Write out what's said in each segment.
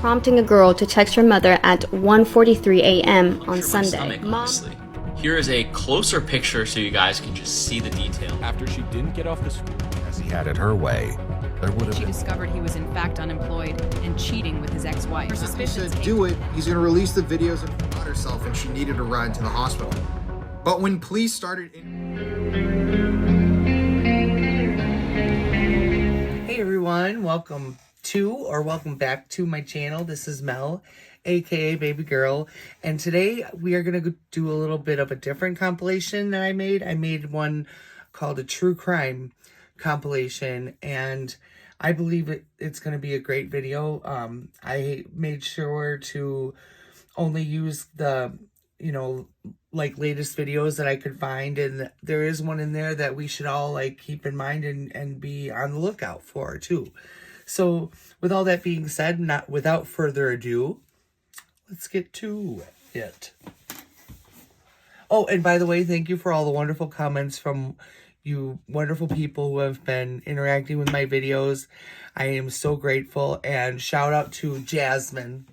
prompting a girl to text her mother at 1:43 a.m. on Sunday. Here is a closer picture so you guys can just see the detail. After she didn't get off the school, as he had it her way, there would have She been... discovered he was in fact unemployed and cheating with his ex-wife. Her She suspicions said, do it, he's gonna release the videos and shot herself, and she needed a ride to the hospital. But when police started... Hey everyone, welcome back to my channel. This is Mel, aka Baby Girl, and today we are gonna do a little bit of a different compilation that I made. I made one called a true crime compilation, and I believe it's gonna be a great video. I made sure to only use the latest videos that I could find, and there is one in there that we should all keep in mind and be on the lookout for too. So with all that being said, without further ado, let's get to it. Oh, and by the way, thank you for all the wonderful comments from you wonderful people who have been interacting with my videos. I am so grateful, and shout out to Jasmine.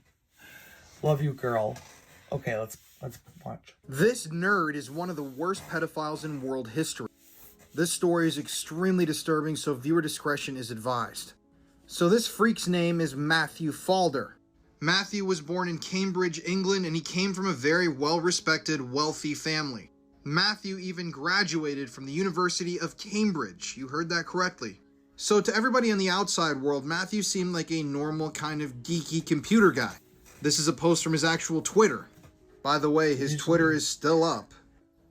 Love you, girl. Okay, let's watch. This nerd is one of the worst pedophiles in world history. This story is extremely disturbing, so viewer discretion is advised. So this freak's name is Matthew Falder. Matthew was born in Cambridge, England, and he came from a very well-respected, wealthy family. Matthew even graduated from the University of Cambridge. You heard that correctly. So to everybody in the outside world, Matthew seemed like a normal kind of geeky computer guy. This is a post from his actual Twitter. By the way, his Twitter is still up.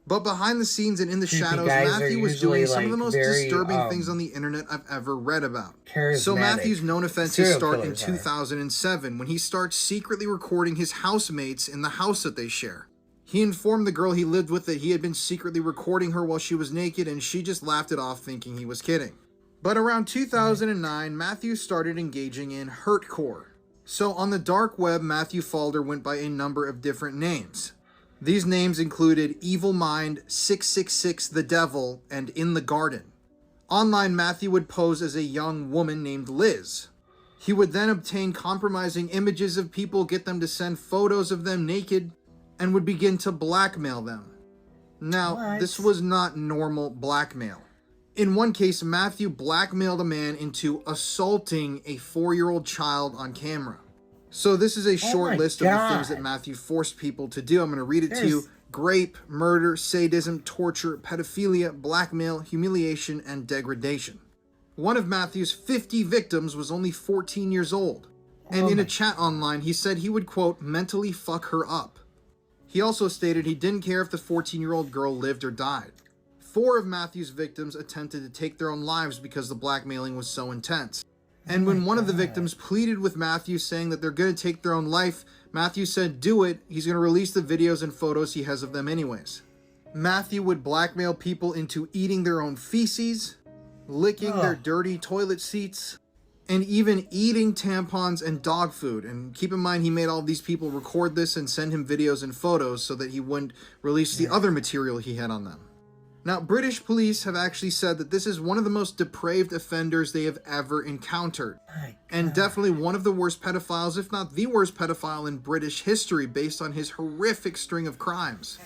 But behind the scenes and in the shadows, Matthew was doing some of the most disturbing things on the internet I've ever read about. So Matthew's known offenses start in 2007 when he starts secretly recording his housemates in the house that they share. He informed the girl he lived with that he had been secretly recording her while she was naked, and she just laughed it off thinking he was kidding. But around 2009, Matthew started engaging in hurtcore. So on the dark web, Matthew Falder went by a number of different names. These names included Evil Mind, 666 The Devil, and In the Garden. Online, Matthew would pose as a young woman named Liz. He would then obtain compromising images of people, get them to send photos of them naked, and would begin to blackmail them. Now, this was not normal blackmail. In one case, Matthew blackmailed a man into assaulting a 4-year-old child on camera. So this is a short list of the things that Matthew forced people to do. I'm going to read it to you. Rape, murder, sadism, torture, pedophilia, blackmail, humiliation, and degradation. One of Matthew's 50 victims was only 14 years old. And in a chat online, he said he would, quote, mentally fuck her up. He also stated he didn't care if the 14-year-old girl lived or died. 4 of Matthew's victims attempted to take their own lives because the blackmailing was so intense. And when one of the victims pleaded with Matthew saying that they're going to take their own life, Matthew said, do it, he's going to release the videos and photos he has of them anyways. Matthew would blackmail people into eating their own feces, licking their dirty toilet seats, and even eating tampons and dog food. And keep in mind, he made all these people record this and send him videos and photos so that he wouldn't release the other material he had on them. Now, British police have actually said that this is one of the most depraved offenders they have ever encountered. And definitely one of the worst pedophiles, if not the worst pedophile in British history, based on his horrific string of crimes.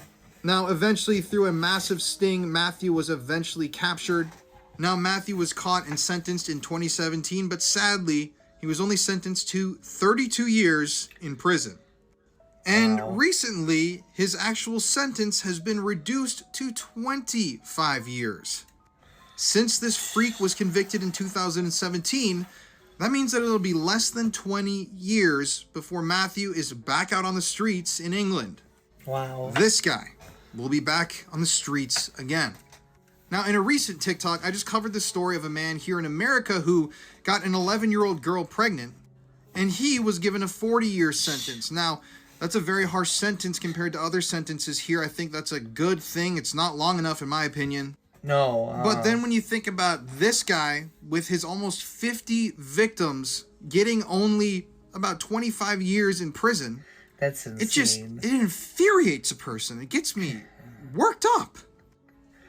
Now, eventually, through a massive sting, Matthew was eventually captured. Now, Matthew was caught and sentenced in 2017, but sadly, he was only sentenced to 32 years in prison. And recently, his actual sentence has been reduced to 25 years. Since this freak was convicted in 2017, that means that it'll be less than 20 years before Matthew is back out on the streets in England. Wow. This guy will be back on the streets again. Now, in a recent TikTok, I just covered the story of a man here in America who got an 11-year-old girl pregnant, and he was given a 40-year sentence. Now, that's a very harsh sentence compared to other sentences here. I think that's a good thing. It's not long enough, in my opinion. No. But then when you think about this guy with his almost 50 victims getting only about 25 years in prison, that's insane. It infuriates a person. It gets me worked up.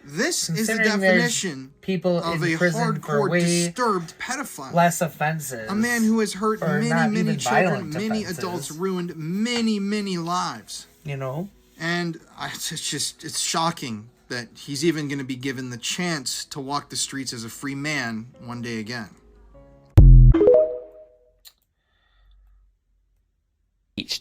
This is the Considering there's definition people of in a prison for hardcore, way disturbed pedophile. less offenses. A man who has hurt or many, not many even children, violent many offenses. adults, ruined many, many lives. You know? And it's shocking that he's even going to be given the chance to walk the streets as a free man one day again.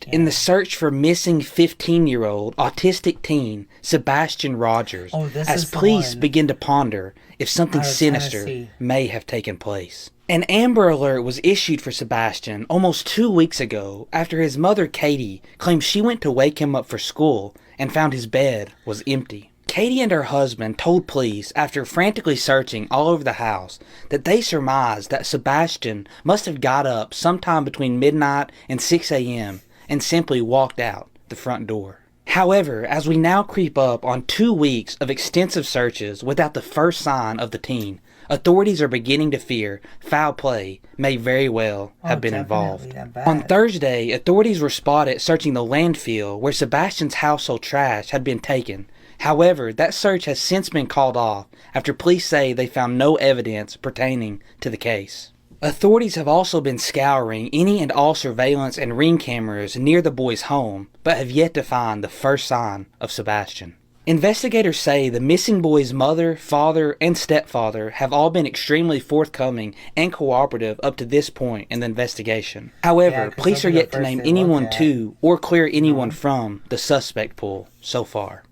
In the search for missing 15-year-old autistic teen Sebastian Rogers, Oh, this as is the police one. begin to ponder if something Out of sinister Tennessee. may have taken place. An Amber Alert was issued for Sebastian almost 2 weeks ago after his mother Katie claimed she went to wake him up for school and found his bed was empty. Katie and her husband told police after frantically searching all over the house that they surmised that Sebastian must have got up sometime between midnight and 6 a.m. and simply walked out the front door. However, as we now creep up on 2 weeks of extensive searches without the first sign of the teen, authorities are beginning to fear foul play may very well have been involved. I bet. On Thursday, authorities were spotted searching the landfill where Sebastian's household trash had been taken. However, that search has since been called off after police say they found no evidence pertaining to the case. Authorities have also been scouring any and all surveillance and ring cameras near the boy's home, but have yet to find the first sign of Sebastian. Investigators say the missing boy's mother, father, and stepfather have all been extremely forthcoming and cooperative up to this point in the investigation. However, 'cause police are they'll be the yet to first name they look anyone at. to or clear anyone from the suspect pool so far.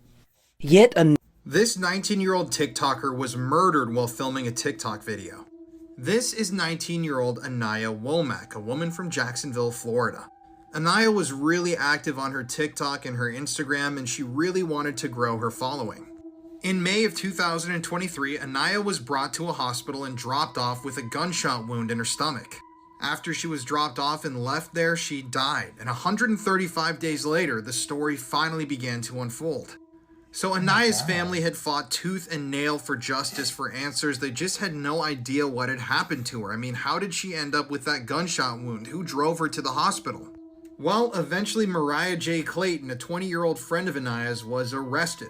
Yet another This 19-year-old TikToker was murdered while filming a TikTok video. This is 19-year-old Anaya Womack, a woman from Jacksonville, Florida. Anaya was really active on her TikTok and her Instagram, and she really wanted to grow her following. In May of 2023, Anaya was brought to a hospital and dropped off with a gunshot wound in her stomach. After she was dropped off and left there, she died, and 135 days later, the story finally began to unfold. So Anaya's family had fought tooth and nail for justice, for answers. They just had no idea what had happened to her. I mean, how did she end up with that gunshot wound? Who drove her to the hospital? Well, eventually Mariah J. Clayton, a 20-year-old friend of Anaya's, was arrested.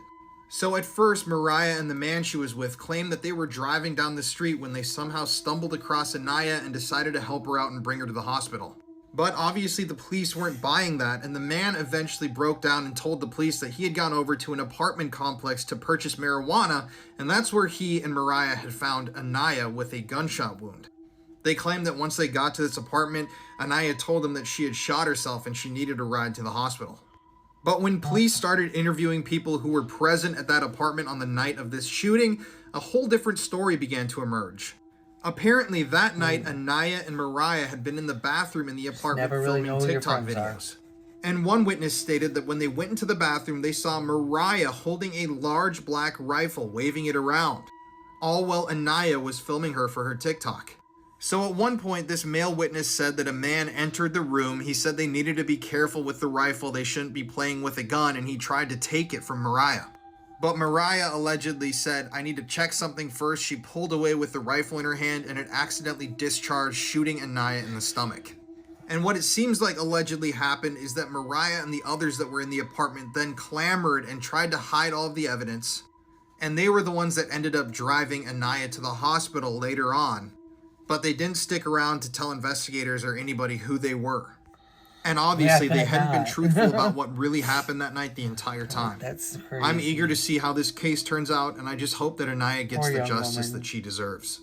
So at first, Mariah and the man she was with claimed that they were driving down the street when they somehow stumbled across Anaya and decided to help her out and bring her to the hospital. But obviously the police weren't buying that, and the man eventually broke down and told the police that he had gone over to an apartment complex to purchase marijuana, and that's where he and Mariah had found Anaya with a gunshot wound. They claimed that once they got to this apartment, Anaya told them that she had shot herself and she needed a ride to the hospital. But when police started interviewing people who were present at that apartment on the night of this shooting, a whole different story began to emerge. Apparently that night, Anaya and Mariah had been in the bathroom in the apartment never really know filming who your TikTok friends are. videos. And one witness stated that when they went into the bathroom, they saw Mariah holding a large black rifle, waving it around, all while Anaya was filming her for her TikTok. So at one point, this male witness said that a man entered the room. He said they needed to be careful with the rifle, they shouldn't be playing with a gun, and he tried to take it from Mariah. But Mariah allegedly said, "I need to check something first." She pulled away with the rifle in her hand and it accidentally discharged, shooting Anaya in the stomach. And what it seems like allegedly happened is that Mariah and the others that were in the apartment then clamored and tried to hide all of the evidence. And they were the ones that ended up driving Anaya to the hospital later on. But they didn't stick around to tell investigators or anybody who they were. And obviously they hadn't been truthful about what really happened that night the entire time. That's crazy. I'm eager to see how this case turns out, and I just hope that Anaya gets Poor the young justice woman. that she deserves.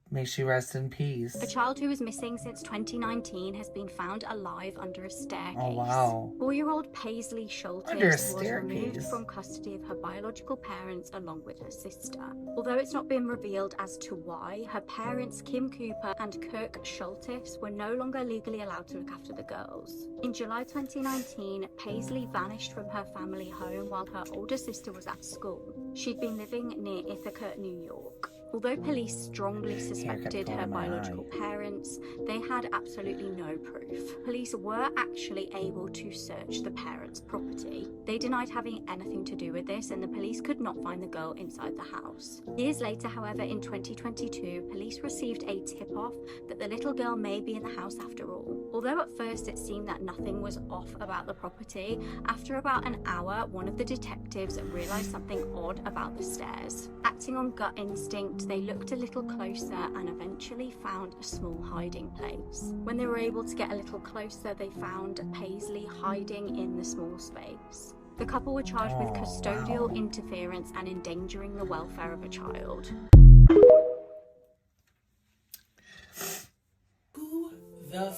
May she rest in peace. A child who was missing since 2019 has been found alive under a staircase. Oh, wow. 4-year-old Paisley Schultes Under a was removed staircase. from custody of her biological parents along with her sister. Although it's not been revealed as to why, her parents Kim Cooper and Kirk Schultes were no longer legally allowed to look after the girls. In July 2019, Paisley vanished from her family home while her older sister was at school. She'd been living near Ithaca, New York. Although police strongly suspected her biological parents, they had absolutely no proof. Police were actually able to search the parents' property. They denied having anything to do with this, and the police could not find the girl inside the house. Years later, however, in 2022, police received a tip-off that the little girl may be in the house after all. Although at first it seemed that nothing was off about the property, after about an hour, one of the detectives realised something odd about the stairs. Acting on gut instinct, they looked a little closer and eventually found a small hiding place. When they were able to get a little closer, they found Paisley hiding in the small space. The couple were charged with custodial interference and endangering the welfare of a child. Who the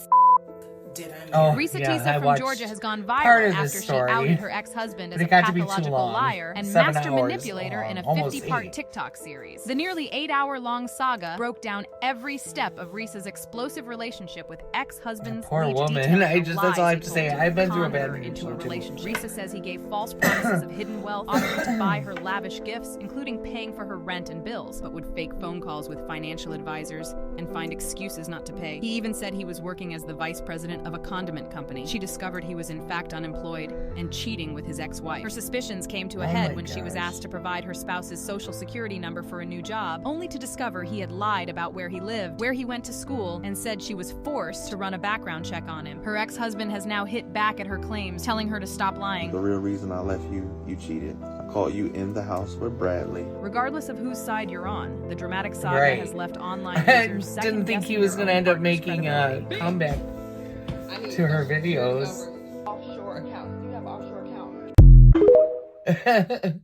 did I know? Risa Yeah, Tisa I from watched Georgia has gone part viral of this after she story, outed her ex-husband as but a it got to be too pathological long. liar and 7 master hours manipulator in a long, almost 50-part 8. TikTok series. The nearly 8-hour-long saga broke down every step of Risa's explosive relationship with ex-husband's Poor lead woman. details of That's all I lies have to he say. told I've been to through a con bad her into a relationship. relationship. Risa says he gave false promises of hidden wealth, offering to buy her lavish gifts, including paying for her rent and bills, but would fake phone calls with financial advisors and find excuses not to pay. He even said he was working as the vice president of a condiment company. She discovered he was in fact unemployed and cheating with his ex-wife. Her suspicions came to a head when she was asked to provide her spouse's social security number for a new job, only to discover he had lied about where he lived, where he went to school, and said she was forced to run a background check on him. Her ex-husband has now hit back at her claims, telling her to stop lying. The real reason I left you, you cheated. I caught you in the house with Bradley. Regardless of whose side you're on, the dramatic saga Right. has left online I users didn't think he second-guessing was their going to own end up partner's making a credibility. comeback to her videos. Offshore accounts. Do you have offshore accounts?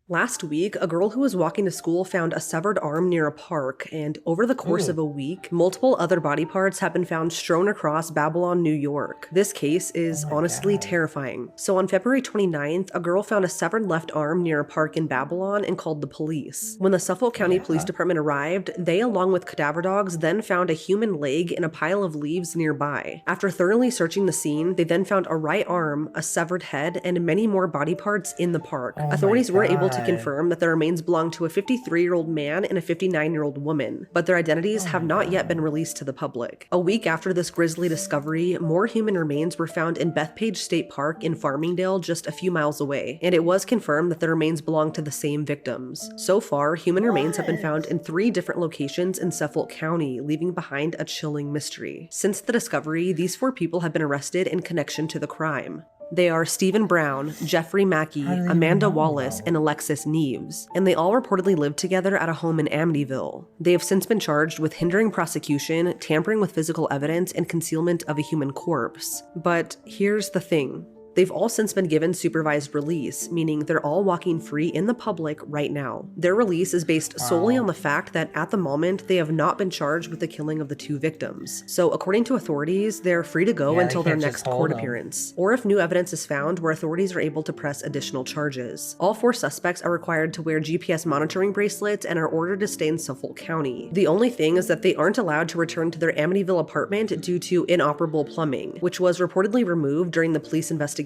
Last week, a girl who was walking to school found a severed arm near a park, and over the course of a week, multiple other body parts have been found strewn across Babylon, New York. This case is honestly terrifying. So on February 29th, a girl found a severed left arm near a park in Babylon and called the police. When the Suffolk County Police Department arrived, they, along with cadaver dogs, then found a human leg in a pile of leaves nearby. After thoroughly searching the scene, they then found a right arm, a severed head, and many more body parts in the park. Authorities were able to confirm that the remains belong to a 53-year-old man and a 59-year-old woman, but their identities have not yet been released to the public. A week after this grisly discovery, more human remains were found in Bethpage State Park in Farmingdale, just a few miles away, and it was confirmed that the remains belong to the same victims. So far, human remains have been found in 3 different locations in Suffolk County, leaving behind a chilling mystery. Since the discovery, these 4 people have been arrested in connection to the crime. They are Stephen Brown, Jeffrey Mackey, Amanda Wallace, and Alexis Neves, and they all reportedly lived together at a home in Amityville. They have since been charged with hindering prosecution, tampering with physical evidence, and concealment of a human corpse. But here's the thing. They've all since been given supervised release, meaning they're all walking free in the public right now. Their release is based solely on the fact that at the moment, they have not been charged with the killing of the 2 victims. So according to authorities, they're free to go until their next court appearance, or if new evidence is found where authorities are able to press additional charges. All 4 suspects are required to wear GPS monitoring bracelets and are ordered to stay in Suffolk County. The only thing is that they aren't allowed to return to their Amityville apartment due to inoperable plumbing, which was reportedly removed during the police investigation.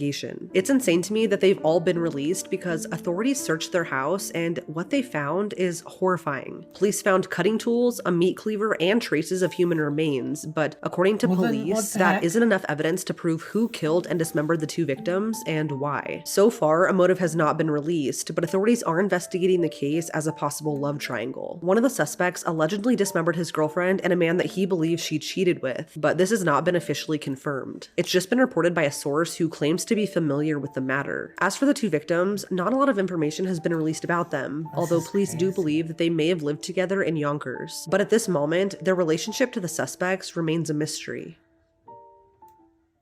It's insane to me that they've all been released because authorities searched their house and what they found is horrifying. Police found cutting tools, a meat cleaver, and traces of human remains, but according to police, that isn't enough evidence to prove who killed and dismembered the 2 victims and why. So far, a motive has not been released, but authorities are investigating the case as a possible love triangle. One of the suspects allegedly dismembered his girlfriend and a man that he believes she cheated with, but this has not been officially confirmed. It's just been reported by a source who claims to be familiar with the matter. As for the 2 victims, not a lot of information has been released about them, although police do believe that they may have lived together in Yonkers. But at this moment, their relationship to the suspects remains a mystery.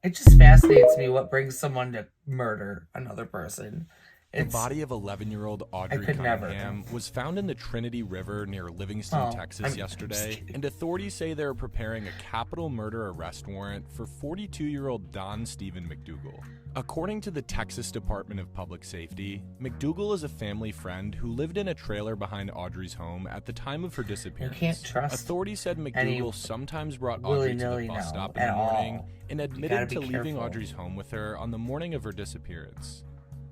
It just fascinates me what brings someone to murder another person. The body of 11-year-old Audrey Cunningham was found in the Trinity River near Livingston, Texas yesterday, and authorities say they're preparing a capital murder arrest warrant for 42-year-old Don Stephen McDougal. According to the Texas Department of Public Safety, McDougal is a family friend who lived in a trailer behind Audrey's home at the time of her disappearance. You can't trust Authorities said McDougal sometimes brought Audrey to the bus stop in the morning and admitted to leaving Audrey's home with her on the morning of her disappearance.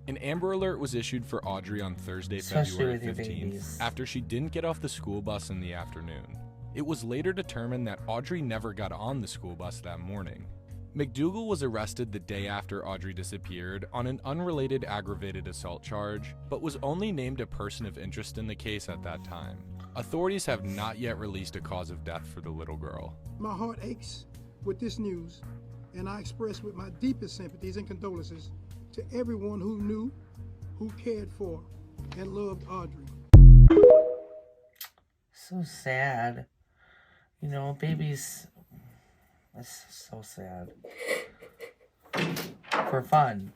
An Amber Alert was issued for Audrey on Thursday, February 15th, after she didn't get off the school bus in the afternoon. It was later determined that Audrey never got on the school bus that morning. McDougal was arrested the day after Audrey disappeared on an unrelated aggravated assault charge, but was only named a person of interest in the case at that time. Authorities have not yet released a cause of death for the little girl. My heart aches with this news, and I express with my deepest sympathies and condolences to everyone who knew, who cared for, and loved Audrey. So sad. You know, babies... That's so sad. For fun.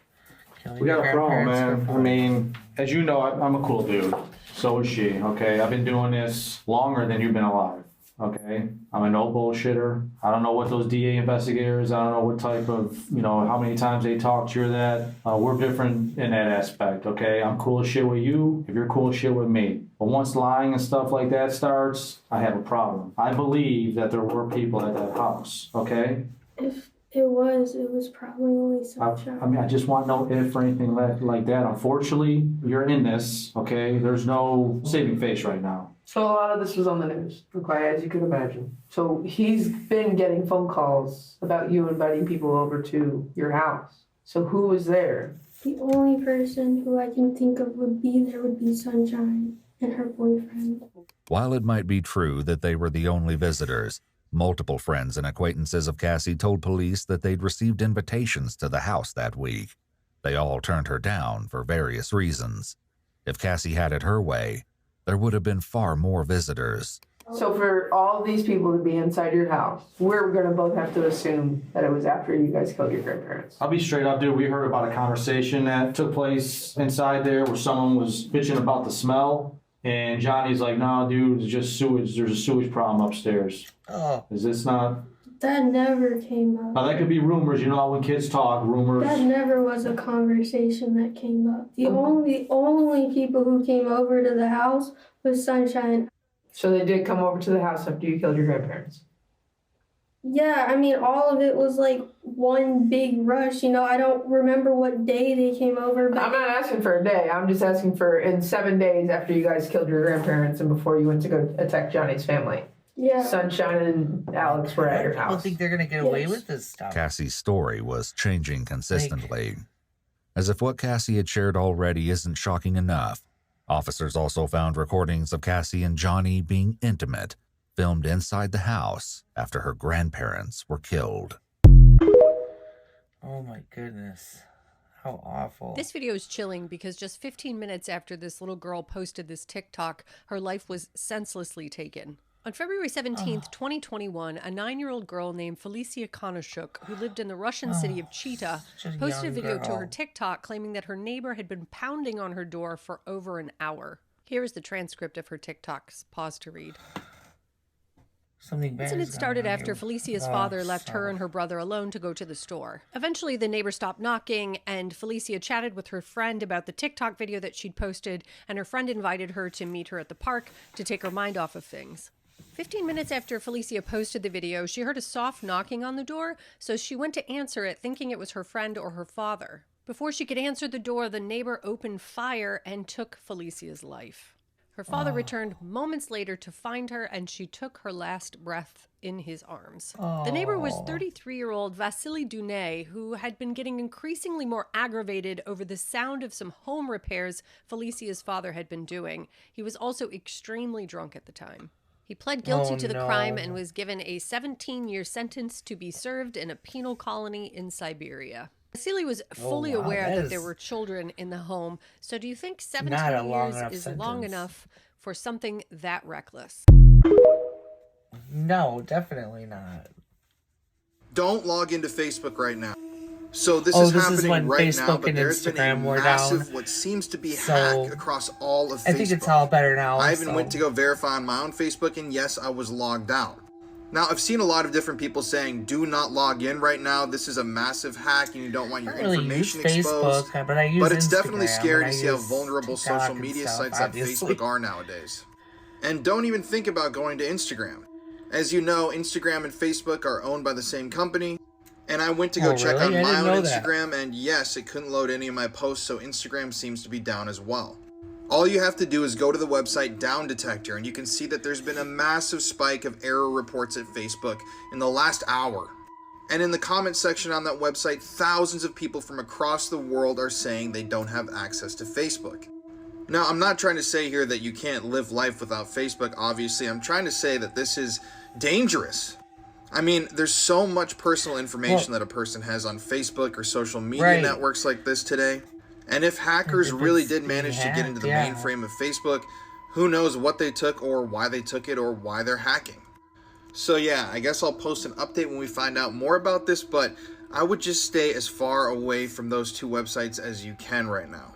Killing We got a problem, grandparents man. for I fun. mean, as you know, I'm a cool dude. So is she, okay? I've been doing this longer than you've been alive, okay? I'm a no bullshitter. I don't know what those DA investigators, I don't know what type of, how many times they talked to you or that. We're different in that aspect, okay? I'm cool as shit with you if you're cool as shit with me. But once lying and stuff like that starts, I have a problem. I believe that there were people at that house, okay? If it was probably only Sunshine. I mean, I just want no if or anything like that. Unfortunately, you're in this, okay? There's no saving face right now. So a lot of this was on the news, okay, as you could imagine. So he's been getting phone calls about you inviting people over to your house. So who was there? The only person who I can think of would be Sunshine and her boyfriend. While it might be true that they were the only visitors, multiple friends and acquaintances of Cassie told police that they'd received invitations to the house that week. They all turned her down for various reasons. If Cassie had it her way, there would have been far more visitors. So for all these people to be inside your house, we're going to both have to assume that it was after you guys killed your grandparents. I'll be straight up, dude. We heard about a conversation that took place inside there where someone was bitching about the smell. And Johnny's like, no, dude, it's just sewage. There's a sewage problem upstairs. Oh. Is this not? That never came up. Now, that could be rumors. You know, when kids talk, rumors. That never was a conversation that came up. The only people who came over to the house was Sunshine. So they did come over to the house after you killed your grandparents? Yeah, I mean, all of it was like one big rush. I don't remember what day they came over. But I'm not asking for a day. I'm just asking for in 7 days after you guys killed your grandparents and before you went to go attack Johnny's family. Yeah. Sunshine and Alex were at your house. I don't think they're going to get away with this stuff. Cassie's story was changing consistently. As if what Cassie had shared already isn't shocking enough, officers also found recordings of Cassie and Johnny being intimate, filmed inside the house after her grandparents were killed. Oh my goodness. How awful. This video is chilling because just 15 minutes after this little girl posted this TikTok, her life was senselessly taken. On February 17th, 2021, a 9-year-old girl named Felicia Konashuk, who lived in the Russian city of Chita, posted a video to her TikTok claiming that her neighbor had been pounding on her door for over an hour. Here is the transcript of her TikToks. Pause to read. Something bad. The incident started after Felicia's father left her and her brother alone to go to the store. Eventually, the neighbor stopped knocking, and Felicia chatted with her friend about the TikTok video that she'd posted, and her friend invited her to meet her at the park to take her mind off of things. 15 minutes after Felicia posted the video, she heard a soft knocking on the door, so she went to answer it, thinking it was her friend or her father. Before she could answer the door, the neighbor opened fire and took Felicia's life. Her father returned moments later to find her, and she took her last breath in his arms. The neighbor was 33-year-old Vasily Dunay, who had been getting increasingly more aggravated over the sound of some home repairs Felicia's father had been doing. He was also extremely drunk at the time. He pled guilty to the crime and was given a 17-year sentence to be served in a penal colony in Siberia. Vasily was fully aware that there were children in the home, so do you think 17 years is long enough for something that reckless? No, definitely not. Don't log into Facebook right now. So this is happening right now, but there's been a massive, what seems to be hack across all of Facebook. I think it's all better now. I even went to go verify on my own Facebook, and yes, I was logged out. Now, I've seen a lot of different people saying, do not log in right now. This is a massive hack, and you don't want your information exposed. But it's definitely scary to see how vulnerable social media sites like Facebook are nowadays. And don't even think about going to Instagram. As you know, Instagram and Facebook are owned by the same company. And I went to go check on my own Instagram, and yes, it couldn't load any of my posts, so Instagram seems to be down as well. All you have to do is go to the website Down Detector, and you can see that there's been a massive spike of error reports at Facebook in the last hour. And in the comment section on that website, thousands of people from across the world are saying they don't have access to Facebook. Now, I'm not trying to say here that you can't live life without Facebook, obviously. I'm trying to say that this is dangerous. I mean, there's so much personal information that a person has on Facebook or social media networks like this today. And if hackers really did manage to get into the mainframe of Facebook, who knows what they took or why they took it or why they're hacking. So yeah, I guess I'll post an update when we find out more about this, but I would just stay as far away from those two websites as you can right now.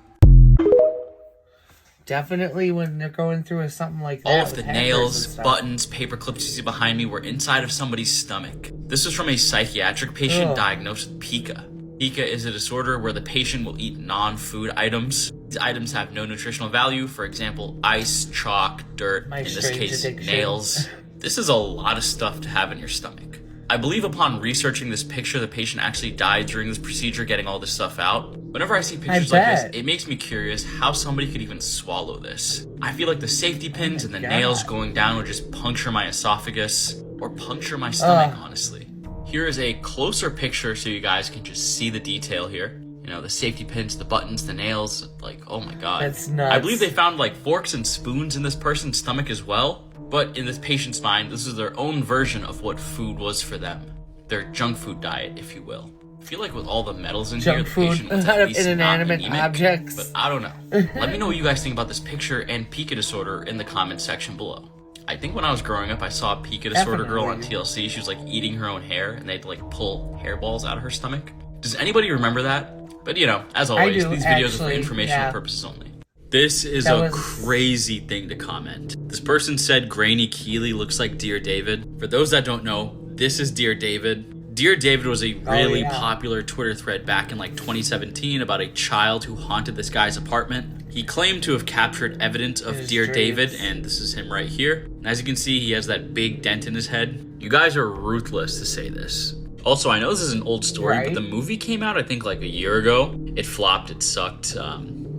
Definitely when they're going through something like that. All of the nails, buttons, paper clips you see behind me were inside of somebody's stomach. This was from a psychiatric patient diagnosed with pica. Pica is a disorder where the patient will eat non-food items. These items have no nutritional value, for example, ice, chalk, dirt, in this case, nails. This is a lot of stuff to have in your stomach. I believe upon researching this picture, the patient actually died during this procedure getting all this stuff out. Whenever I see pictures like this, it makes me curious how somebody could even swallow this. I feel like the safety pins and the nails going down would just puncture my esophagus or puncture my stomach, honestly. Here is a closer picture so you guys can just see the detail here. You know, the safety pins, the buttons, the nails, like, oh my god. That's nuts. I believe they found like forks and spoons in this person's stomach as well. But in this patient's mind, this is their own version of what food was for them. Their junk food diet, if you will. I feel like with all the metals in here, the patient was at least not anemic, objects. But I don't know. Let me know what you guys think about this picture and pica disorder in the comment section below. I think when I was growing up, I saw a pica disorder girl on TLC. She was like eating her own hair, and they'd like pull hairballs out of her stomach. Does anybody remember that? But you know, as always, these videos are for informational purposes only. This is a crazy thing to comment. This person said Granny Keeley looks like Dear David. For those that don't know, this is Dear David. Dear David was a really popular Twitter thread back in like 2017 about a child who haunted this guy's apartment. He claimed to have captured evidence of Dear David, and this is him right here. And as you can see, he has that big dent in his head. You guys are ruthless to say this. Also, I know this is an old story, but the movie came out, I think, like a year ago. It flopped, it sucked.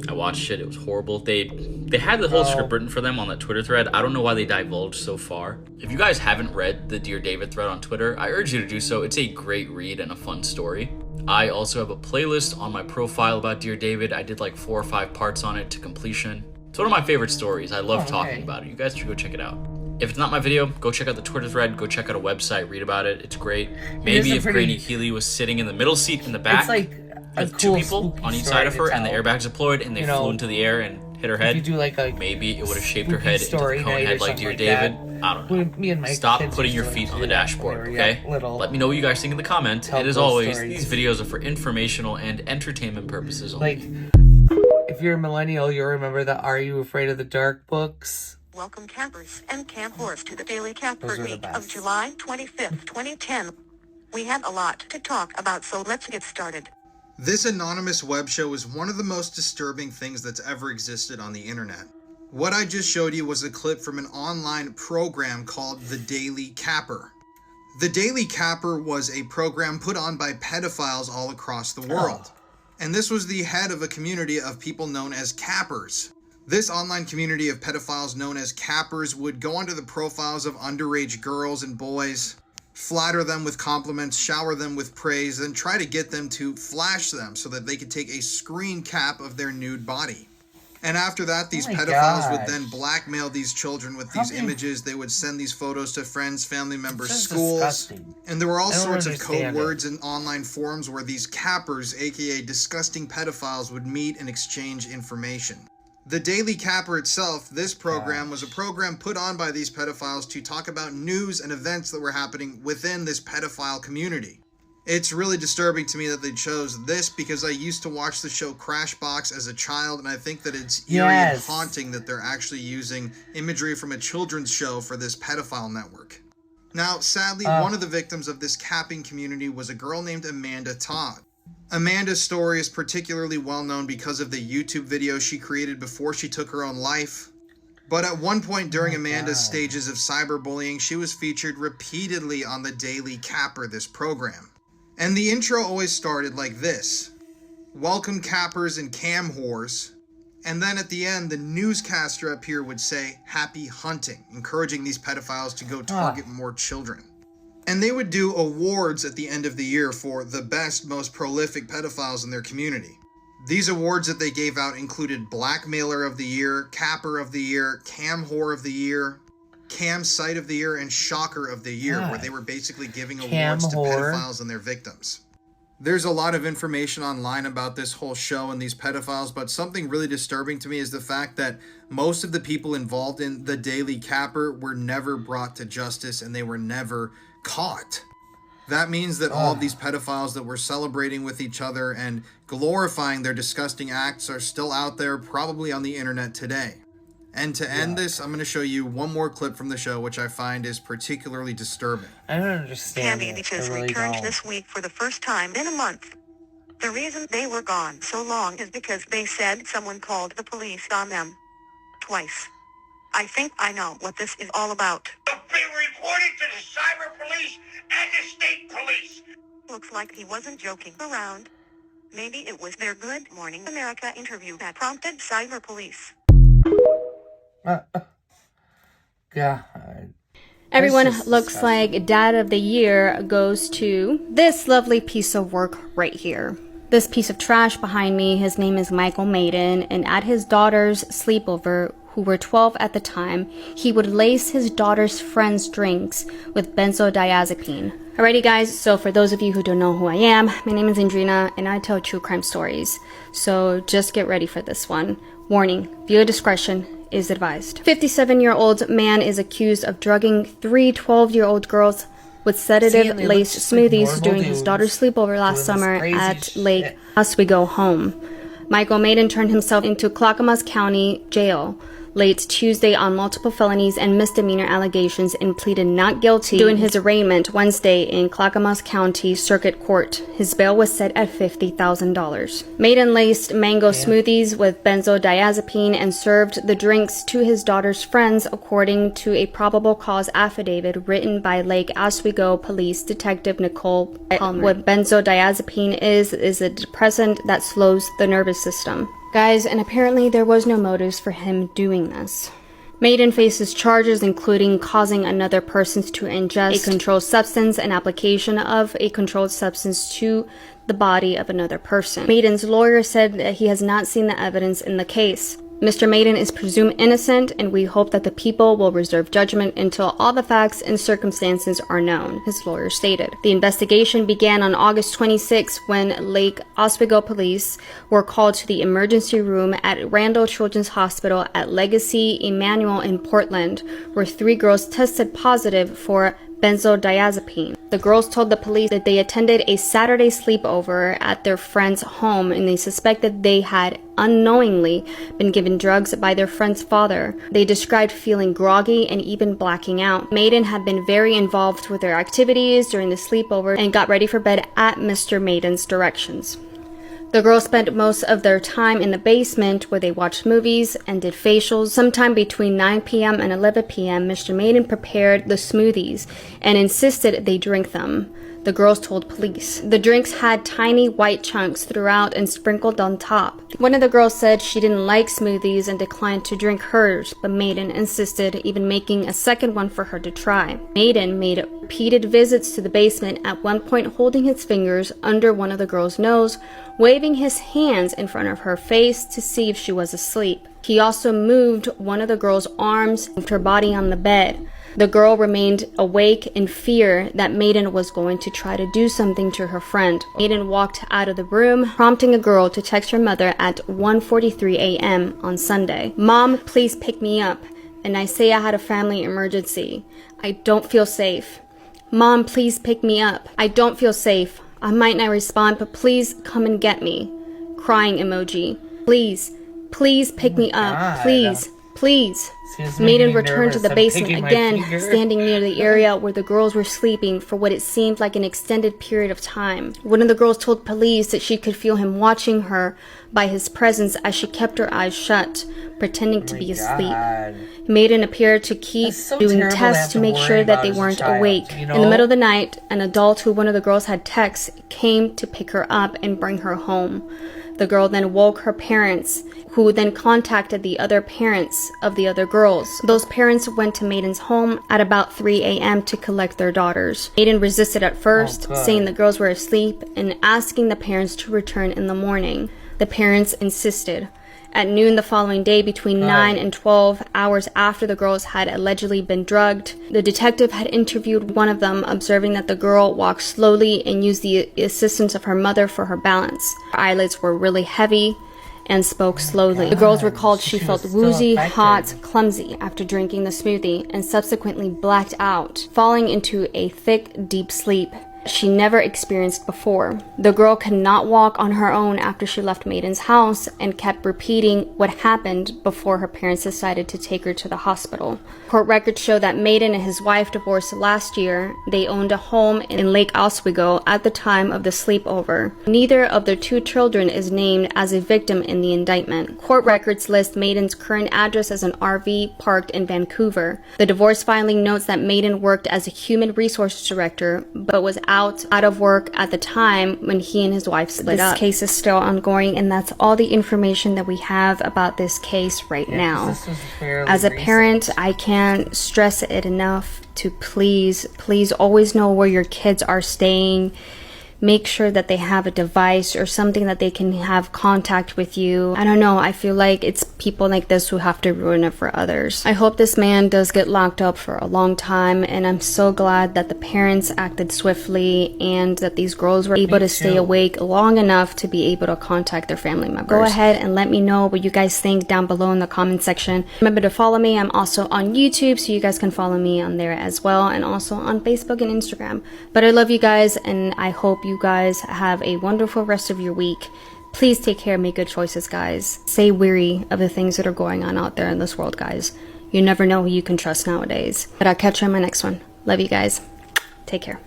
I watched it, it was horrible. They had the whole script written for them on that Twitter thread. I don't know why they divulged so far. If you guys haven't read the Dear David thread on Twitter, I urge you to do so. It's a great read and a fun story. I also have a playlist on my profile about Dear David. I did like 4 or 5 parts on it to completion. It's one of my favorite stories. I love talking about it. You guys should go check it out. If it's not my video, go check out the Twitter thread, go check out a website, read about it. It's great. Maybe if Granny Keeley was sitting in the middle seat in the back, with 2 people on each side of her and the airbags deployed and they flew into the air and hit her head, maybe it would have shaped her head into the cone head like Dear David. I don't know. Stop putting your feet on the dashboard, okay? Let me know what you guys think in the comments. And as always, these videos are for informational and entertainment purposes only. If you're a millennial, you'll remember the Are You Afraid of the Dark books. Welcome campers and campers to the Daily Camper Week of July 25th, 2010. We have a lot to talk about, so let's get started. This anonymous web show is one of the most disturbing things that's ever existed on the internet. What I just showed you was a clip from an online program called The Daily Capper. The Daily Capper was a program put on by pedophiles all across the world. And this was the head of a community of people known as cappers. This online community of pedophiles known as cappers would go onto the profiles of underage girls and boys, flatter them with compliments, shower them with praise, then try to get them to flash them so that they could take a screen cap of their nude body. And after that, these pedophiles would then blackmail these children with these images. They would send these photos to friends, family members, schools. And there were all sorts of code words and online forums where these cappers, aka disgusting pedophiles, would meet and exchange information. The Daily Capper itself, this program, was a program put on by these pedophiles to talk about news and events that were happening within this pedophile community. It's really disturbing to me that they chose this because I used to watch the show Crashbox as a child, and I think that it's eerie and haunting that they're actually using imagery from a children's show for this pedophile network. Now, sadly, one of the victims of this capping community was a girl named Amanda Todd. Amanda's story is particularly well known because of the YouTube video she created before she took her own life. But at one point during Amanda's stages of cyberbullying, she was featured repeatedly on the Daily Capper, this program. And the intro always started like this: "Welcome cappers and cam whores. And then at the end, the newscaster up here would say, "Happy hunting," encouraging these pedophiles to go target more children. And they would do awards at the end of the year for the best, most prolific pedophiles in their community. These awards that they gave out included Blackmailer of the Year, Capper of the Year, Cam Whore of the Year, Cam Site of the Year, and Shocker of the Year, where they were basically giving awards to pedophiles and their victims. There's a lot of information online about this whole show and these pedophiles, but something really disturbing to me is the fact that most of the people involved in the Daily Capper were never brought to justice and they were never caught. That means that all of these pedophiles that were celebrating with each other and glorifying their disgusting acts are still out there, probably on the internet today. And to end this, I'm going to show you one more clip from the show, which I find is particularly disturbing. I don't understand Candy Beaches returned this week for the first time in a month. The reason they were gone so long is because they said someone called the police on them. Twice. I think I know what this is all about. I've been reporting to the cyber police and the state police. Looks like he wasn't joking around. Maybe it was their Good Morning America interview that prompted cyber police. Everyone looks like Dad of the Year goes to this lovely piece of work right here. This piece of trash behind me, his name is Michael Maiden, and at his daughter's sleepover, who were 12 at the time, he would lace his daughter's friends' drinks with benzodiazepine. Alrighty guys, so for those of you who don't know who I am, my name is Andrina and I tell true crime stories. So just get ready for this one. Warning, viewer discretion is advised. 57-year-old man is accused of drugging 3 12-year-old girls with sedative-laced smoothies during his daughter's sleepover last summer at Lake Oswego home. Michael Maiden turned himself into Clackamas County Jail late Tuesday on multiple felonies and misdemeanor allegations and pleaded not guilty during his arraignment Wednesday in Clackamas County Circuit Court. His bail was set at $50,000. Maiden laced mango smoothies with benzodiazepine and served the drinks to his daughter's friends, according to a probable cause affidavit written by Lake Oswego Police Detective Nicole Palmer. What benzodiazepine is a depressant that slows the nervous system. Guys, and apparently there was no motives for him doing this. Maiden faces charges including causing another person to ingest a controlled substance and application of a controlled substance to the body of another person. Maiden's lawyer said that he has not seen the evidence in the case. Mr. Maiden is presumed innocent, and we hope that the people will reserve judgment until all the facts and circumstances are known, his lawyer stated. The investigation began on August 26 when Lake Oswego police were called to the emergency room at Randall Children's Hospital at Legacy Emmanuel in Portland, where 3 girls tested positive for benzodiazepine. The girls told the police that they attended a Saturday sleepover at their friend's home and they suspected they had unknowingly been given drugs by their friend's father. They described feeling groggy and even blacking out. Maiden had been very involved with their activities during the sleepover and got ready for bed at Mr. Maiden's directions. The girls spent most of their time in the basement where they watched movies and did facials. Sometime between 9 p.m. and 11 p.m., Mr. Maiden prepared the smoothies and insisted they drink them. The girls told police. The drinks had tiny white chunks throughout and sprinkled on top. One of the girls said she didn't like smoothies and declined to drink hers, but Maiden insisted, even making a second one for her to try. Maiden made repeated visits to the basement, at one point holding his fingers under one of the girls' nose, waving his hands in front of her face to see if she was asleep. He also moved one of the girl's arms, moved her body on the bed. The girl remained awake in fear that Maiden was going to try to do something to her friend. Maiden walked out of the room, prompting a girl to text her mother at 1:43 a.m. on Sunday. "Mom, please pick me up." And I say I had a family emergency. I don't feel safe. "Mom, please pick me up. I don't feel safe. I might not respond, but please come and get me." Crying emoji. "Please, please pick me up. Please, please." Maiden returned to the basement again, standing near the area where the girls were sleeping for what it seemed like an extended period of time. One of the girls told police that she could feel him watching her by his presence as she kept her eyes shut, pretending to be asleep. Maiden appeared to keep doing tests to make sure that they weren't awake. In the middle of the night, an adult who one of the girls had texted came to pick her up and bring her home. The girl then woke her parents, who then contacted the other parents of the other girls. Those parents went to Maiden's home at about 3 a.m. to collect their daughters. Maiden resisted at first, saying the girls were asleep and asking the parents to return in the morning. The parents insisted. At noon the following day, between 9 and 12 hours after the girls had allegedly been drugged, the detective had interviewed one of them, observing that the girl walked slowly and used the assistance of her mother for her balance. Her eyelids were really heavy and spoke slowly. The girls recalled she felt woozy, hot, clumsy after drinking the smoothie and subsequently blacked out, falling into a thick, deep sleep she never experienced before. The girl could not walk on her own after she left Maiden's house and kept repeating what happened before her parents decided to take her to the hospital. Court records show that Maiden and his wife divorced last year. They owned a home in Lake Oswego at the time of the sleepover. Neither of their 2 children is named as a victim in the indictment. Court records list Maiden's current address as an RV parked in Vancouver. The divorce filing notes that Maiden worked as a human resources director, but was out of work at the time when he and his wife split up. This case is still ongoing, and that's all the information that we have about this case right now. As a parent, I can't stress it enough to please always know where your kids are staying. Make sure that they have a device or something that they can have contact with you. I don't know, I feel like it's people like this who have to ruin it for others. I hope this man does get locked up for a long time, and I'm so glad that the parents acted swiftly and that these girls were able to stay awake long enough to be able to contact their family members. Go ahead and let me know what you guys think down below in the comment section. Remember to follow me. I'm also on YouTube, so you guys can follow me on there as well, and also on Facebook and Instagram. But I love you guys, and I hope you guys have a wonderful rest of your week. Please take care, make good choices, guys. Stay wary of the things that are going on out there in this world, guys. You never know who you can trust nowadays. But I'll catch you on my next one. Love you guys. Take care.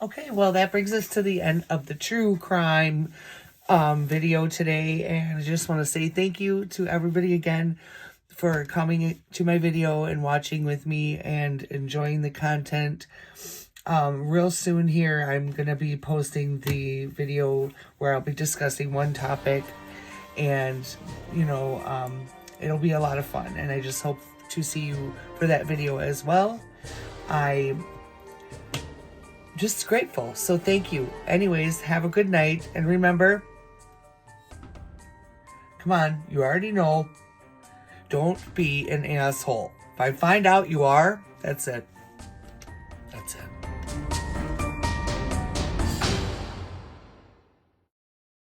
Okay, well, that brings us to the end of the true crime video today, and I just want to say thank you to everybody again for coming to my video and watching with me and enjoying the content. Real soon here, I'm going to be posting the video where I'll be discussing one topic, and, you know, it'll be a lot of fun, and I just hope to see you for that video as well. I'm just grateful, so thank you. Anyways, have a good night, and remember, come on, you already know, don't be an asshole. If I find out you are, that's it. That's it.